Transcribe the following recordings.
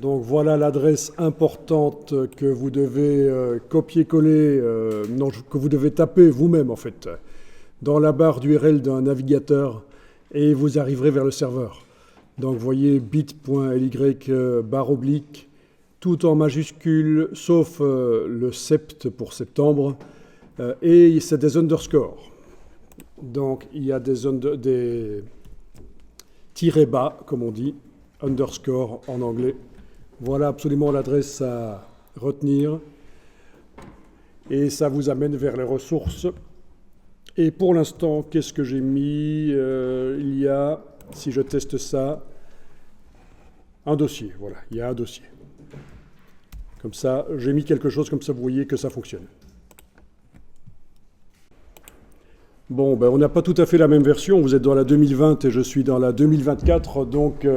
Donc voilà l'adresse importante que vous devez copier-coller, non, que vous devez taper vous-même en fait, dans la barre d'URL d'un navigateur et vous arriverez vers le serveur. Donc vous voyez bit.ly barre oblique, tout en majuscule, sauf le sept pour septembre, et c'est des underscores. Donc il y a des tirets bas, comme on dit, underscore en anglais. Voilà absolument l'adresse à retenir. Et ça vous amène vers les ressources. Et pour l'instant, qu'est-ce que j'ai mis il y a, si je teste ça, un dossier. Voilà, il y a un dossier. Comme ça, j'ai mis quelque chose, comme ça vous voyez que ça fonctionne. Bon, ben, on n'a pas tout à fait la même version. Vous êtes dans la 2020 et je suis dans la 2024, donc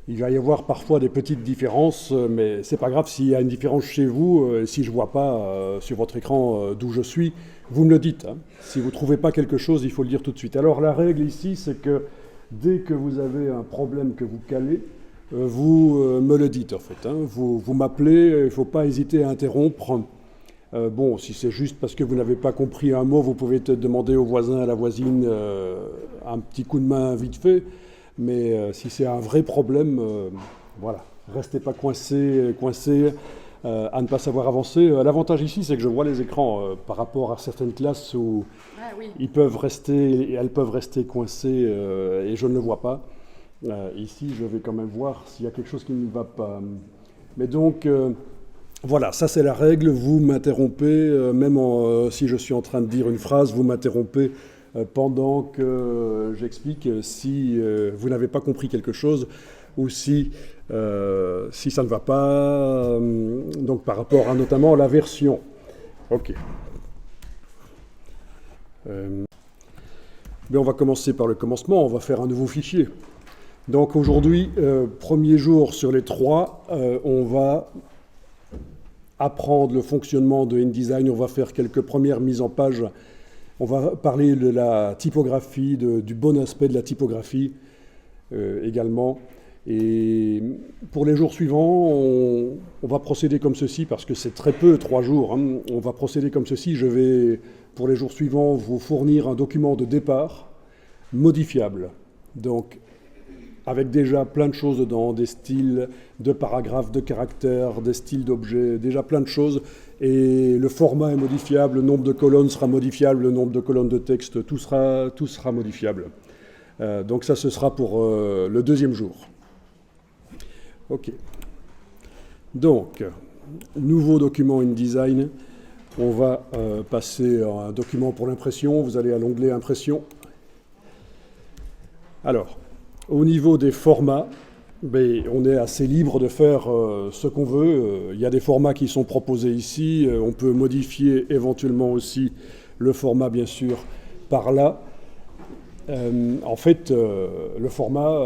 il va y avoir parfois des petites différences, mais c'est pas grave s'il y a une différence chez vous. Si je ne vois pas sur votre écran d'où je suis, vous me le dites. Hein. Si vous ne trouvez pas quelque chose, il faut le dire tout de suite. Alors la règle ici, c'est que dès que vous avez un problème que vous calez, vous me le dites en fait. Hein. Vous m'appelez, il ne faut pas hésiter à interrompre. Bon, si c'est juste parce que vous n'avez pas compris un mot, vous pouvez peut-être demander au voisin, à la voisine, un petit coup de main vite fait. Mais si c'est un vrai problème, voilà, restez pas coincé à ne pas savoir avancer. L'avantage ici, c'est que je vois les écrans par rapport à certaines classes où elles peuvent rester coincées et je ne le vois pas. Ici, je vais quand même voir s'il y a quelque chose qui ne va pas. Mais donc, voilà, ça c'est la règle. Vous m'interrompez, même si je suis en train de dire une phrase, vous m'interrompez pendant que j'explique si vous n'avez pas compris quelque chose ou si ça ne va pas, donc par rapport à notamment la version. Ok. Mais on va commencer par le commencement, on va faire un nouveau fichier. Donc aujourd'hui, premier jour sur les 3, on va apprendre le fonctionnement de InDesign, on va faire quelques premières mises en page. On va parler de la typographie, du bon aspect de la typographie également. Et pour les jours suivants, on va procéder comme ceci, parce que c'est très peu, 3 jours. Hein. On va procéder comme ceci. Je vais, pour les jours suivants, vous fournir un document de départ modifiable. Donc, avec déjà plein de choses dedans, des styles de paragraphes, de caractères, des styles d'objets, déjà plein de choses. Et le format est modifiable, le nombre de colonnes sera modifiable, le nombre de colonnes de texte, tout sera modifiable. Donc ça, ce sera pour le deuxième jour. OK. Donc, nouveau document InDesign. On va passer à un document pour l'impression. Vous allez à l'onglet Impression. Alors, au niveau des formats, on est assez libre de faire ce qu'on veut. Il y a des formats qui sont proposés ici. On peut modifier éventuellement aussi le format, bien sûr, par là. En fait, le format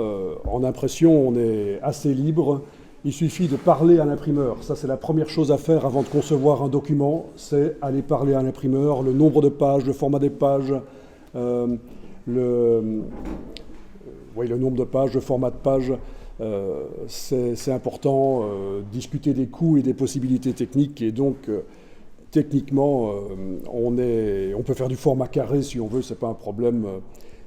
en impression, on est assez libre. Il suffit de parler à l'imprimeur. Ça, c'est la première chose à faire avant de concevoir un document. C'est aller parler à l'imprimeur. Le nombre de pages, le format des pages, le nombre de pages, le format de page, c'est important. Discuter des coûts et des possibilités techniques. Et donc, techniquement, on peut faire du format carré si on veut, c'est pas un problème.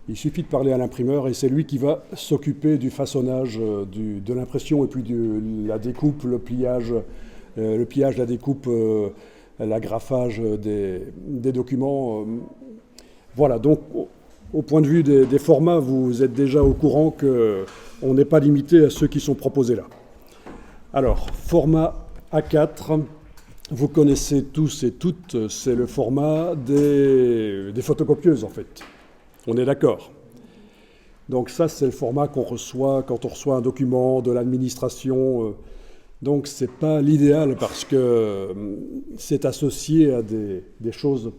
Il suffit de parler à l'imprimeur et c'est lui qui va s'occuper du façonnage de l'impression et puis de la découpe, le pliage, la découpe, l'agrafage des documents. Voilà, donc au point de vue des formats, vous êtes déjà au courant qu'on n'est pas limité à ceux qui sont proposés là. Alors, format A4, vous connaissez tous et toutes, c'est le format des photocopieuses en fait. On est d'accord. Donc ça, c'est le format qu'on reçoit quand on reçoit un document de l'administration. Donc c'est pas l'idéal parce que c'est associé à des choses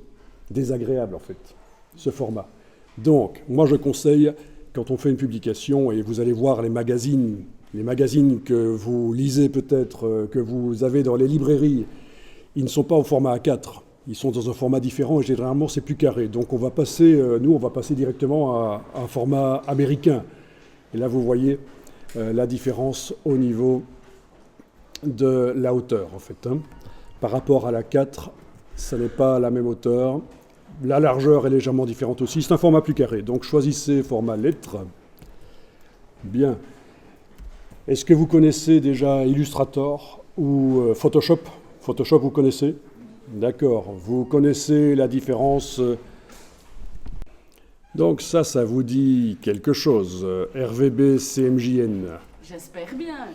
désagréables en fait, ce format. Donc, moi je conseille, quand on fait une publication, et vous allez voir les magazines que vous lisez peut-être, que vous avez dans les librairies, ils ne sont pas au format A4. Ils sont dans un format différent et généralement c'est plus carré. Donc on va passer directement à un format américain. Et là vous voyez la différence au niveau de la hauteur, en fait. Par rapport à la 4, ça n'est pas la même hauteur. La largeur est légèrement différente aussi. C'est un format plus carré. Donc choisissez format lettre. Bien. Est-ce que vous connaissez déjà Illustrator ou Photoshop? Photoshop, vous connaissez? D'accord. Vous connaissez la différence? Donc ça vous dit quelque chose. RVB, CMJN. J'espère bien.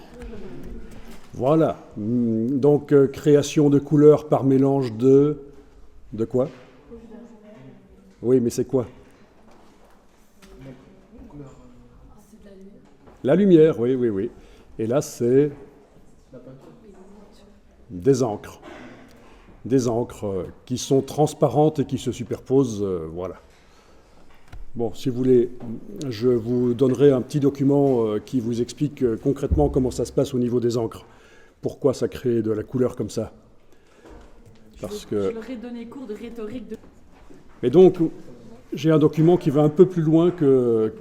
Voilà. Donc création de couleurs par mélange de... De quoi? Oui, mais c'est quoi? La lumière, oui, oui, oui. Et là, c'est des encres. Des encres qui sont transparentes et qui se superposent, voilà. Bon, si vous voulez, je vous donnerai un petit document qui vous explique concrètement comment ça se passe au niveau des encres. Pourquoi ça crée de la couleur comme ça. Je leur ai donné cours de rhétorique. Et donc, j'ai un document qui va un peu plus loin que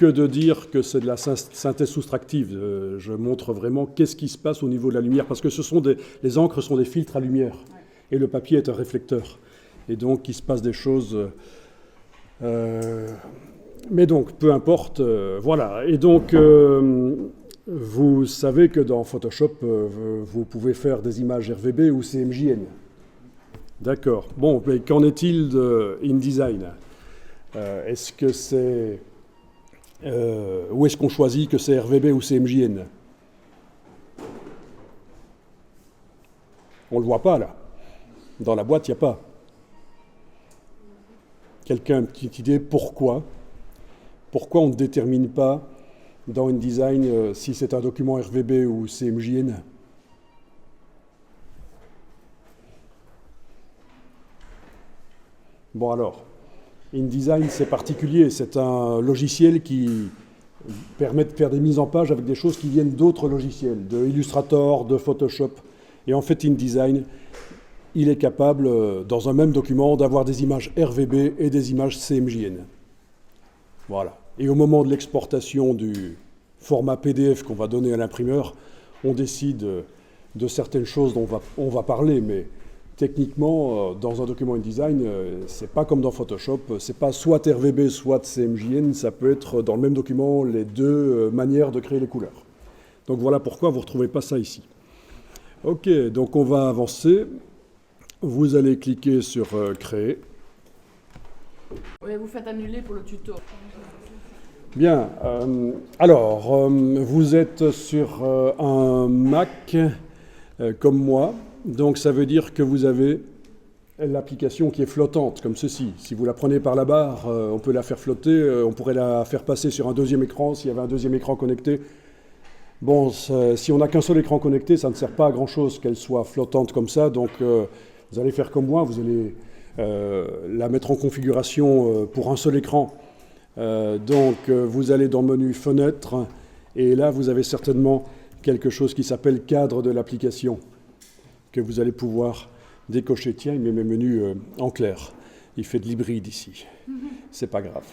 de dire que c'est de la synthèse soustractive. Je montre vraiment qu'est-ce qui se passe au niveau de la lumière, parce que les encres sont des filtres à lumière, et le papier est un réflecteur. Et donc, il se passe des choses... mais donc, peu importe, voilà. Et donc, vous savez que dans Photoshop, vous pouvez faire des images RVB ou CMJN. D'accord. Bon, mais qu'en est-il de InDesign? Est-ce que c'est... où est-ce qu'on choisit que c'est RVB ou CMJN? On ne le voit pas, là. Dans la boîte, il n'y a pas. Quelqu'un a une petite idée pourquoi? Pourquoi on ne détermine pas dans InDesign si c'est un document RVB ou CMJN? Bon alors, InDesign c'est particulier, c'est un logiciel qui permet de faire des mises en page avec des choses qui viennent d'autres logiciels, de Illustrator, de Photoshop. Et en fait InDesign, il est capable, dans un même document, d'avoir des images RVB et des images CMJN. Voilà. Et au moment de l'exportation du format PDF qu'on va donner à l'imprimeur, on décide de certaines choses dont on va parler, mais techniquement, dans un document InDesign, c'est pas comme dans Photoshop, c'est pas soit RVB, soit CMJN, ça peut être dans le même document les deux manières de créer les couleurs. Donc voilà pourquoi vous ne retrouvez pas ça ici. Ok, donc on va avancer. Vous allez cliquer sur Créer. Oui, vous faites annuler pour le tuto. Bien, alors, vous êtes sur un Mac comme moi, donc ça veut dire que vous avez l'application qui est flottante, comme ceci. Si vous la prenez par la barre, on peut la faire flotter, on pourrait la faire passer sur un deuxième écran, s'il y avait un deuxième écran connecté. Bon, si on n'a qu'un seul écran connecté, ça ne sert pas à grand-chose qu'elle soit flottante comme ça, donc vous allez faire comme moi, vous allez la mettre en configuration pour un seul écran. Donc vous allez dans le menu Fenêtre, et là vous avez certainement quelque chose qui s'appelle cadre de l'application, que vous allez pouvoir décocher. Tiens, il met mes menus en clair. Il fait de l'hybride ici. C'est pas grave.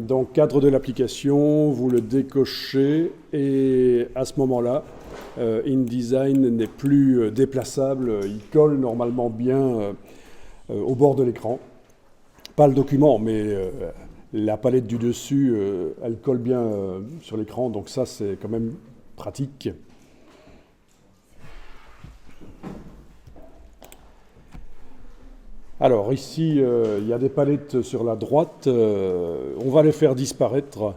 Donc, cadre de l'application, vous le décochez et à ce moment-là, InDesign n'est plus déplaçable. Il colle normalement bien au bord de l'écran. Pas le document, mais la palette du dessus, elle colle bien sur l'écran. Donc ça, c'est quand même pratique. Alors ici, il y a des palettes sur la droite, on va les faire disparaître.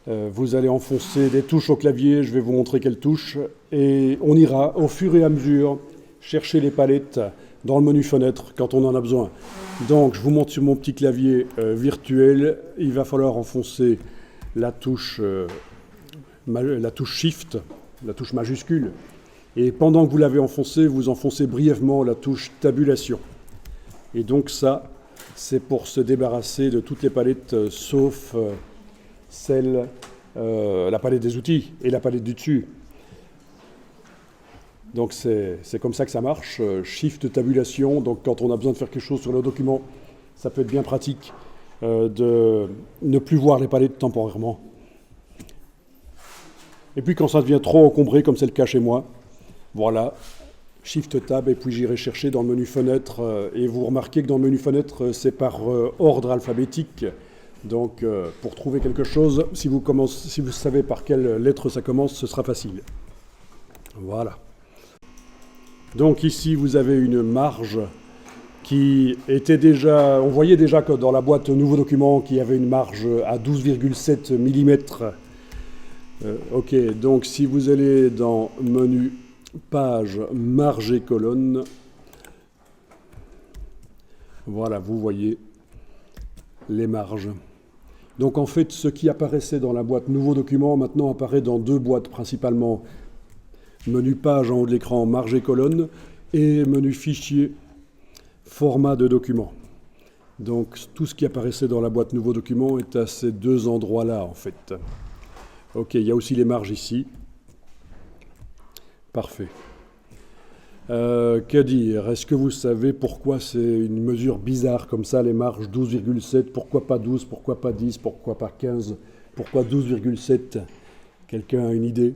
Vous allez enfoncer des touches au clavier, je vais vous montrer quelles touches, et on ira au fur et à mesure chercher les palettes dans le menu fenêtre quand on en a besoin. Donc je vous montre sur mon petit clavier virtuel, il va falloir enfoncer la touche Shift, la touche majuscule, et pendant que vous l'avez enfoncé, vous enfoncez brièvement la touche Tabulation. Et donc ça, c'est pour se débarrasser de toutes les palettes, sauf la palette des outils et la palette du dessus. Donc c'est comme ça que ça marche, Shift Tabulation. Donc quand on a besoin de faire quelque chose sur le document, ça peut être bien pratique de ne plus voir les palettes temporairement. Et puis quand ça devient trop encombré, comme c'est le cas chez moi, voilà, Shift Tab, et puis j'irai chercher dans le menu fenêtre. Et vous remarquez que dans le menu fenêtre, c'est par ordre alphabétique. Donc pour trouver quelque chose, si vous savez par quelle lettre ça commence, ce sera facile. Voilà. Donc ici, vous avez une marge qui était déjà... On voyait déjà que dans la boîte Nouveau document, qu'il y avait une marge à 12,7 mm. Ok, donc si vous allez dans menu page, marge et colonne, voilà, vous voyez les marges. Donc en fait, ce qui apparaissait dans la boîte Nouveau document, maintenant apparaît dans deux boîtes principalement. Menu page en haut de l'écran, marge et colonne, et menu fichier, format de document. Donc tout ce qui apparaissait dans la boîte Nouveau document est à ces deux endroits-là en fait. Ok, il y a aussi les marges ici. Parfait. Que dire? Est-ce que vous savez pourquoi c'est une mesure bizarre comme ça, les marges 12,7? Pourquoi pas 12? Pourquoi pas 10? Pourquoi pas 15? Pourquoi 12,7? Quelqu'un a une idée?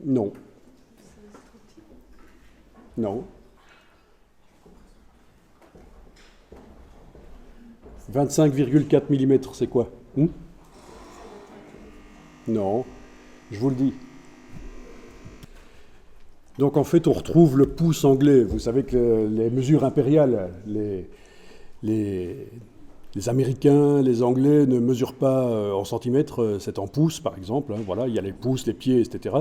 Non. Non. 25,4 mm, c'est quoi? Non, je vous le dis. Donc en fait, on retrouve le pouce anglais. Vous savez que les mesures impériales, les Américains, les Anglais ne mesurent pas en centimètres, c'est en pouces par exemple. Hein, voilà, il y a les pouces, les pieds, etc.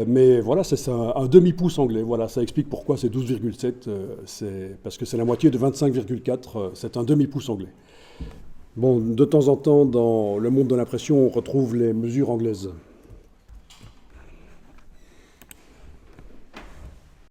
Mais voilà, c'est un demi-pouce anglais. Voilà, ça explique pourquoi c'est 12,7. Parce que c'est la moitié de 25,4. C'est un demi-pouce anglais. Bon, de temps en temps, dans le monde de l'impression, on retrouve les mesures anglaises.